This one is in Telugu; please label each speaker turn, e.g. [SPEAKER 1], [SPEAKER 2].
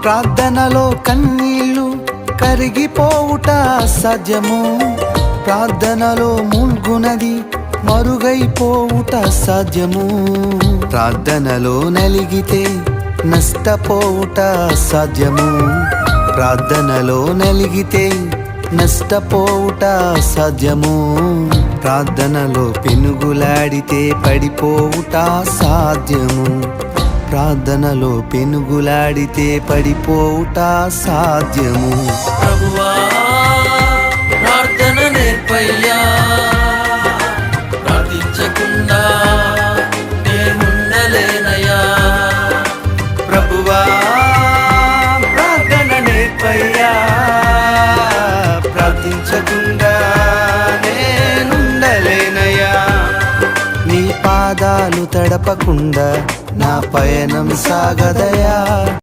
[SPEAKER 1] ప్రార్థనలో కన్నీళ్ళు కరిగిపోవుట అసాధ్యము, ప్రార్థనలో మూల్గునది మరుగైపోవుట అసాధ్యము, ప్రార్థనలో నలిగితే నష్టపోవుట అసాధ్యము, ప్రార్థనలో నలిగితే నష్టపోవుట అసాధ్యము, ప్రార్థనలో పెనుగులాడితే పడిపోవుట సాధ్యము, ప్రార్థనలో పెనుగులాడితే పడిపోవుట సాధ్యము.
[SPEAKER 2] ప్రభువా ప్రార్థన నేర్పయ్యా, ప్రార్థించకుండా నేనుండలేనయ్యా.
[SPEAKER 1] ప్రభువా ప్రార్థన నేర్పయ్యా, ప్రార్థించకుండా నేనుండలేనయ్యా. నీ పాదాలు తడపకుండా నా పయనం సాగదయా.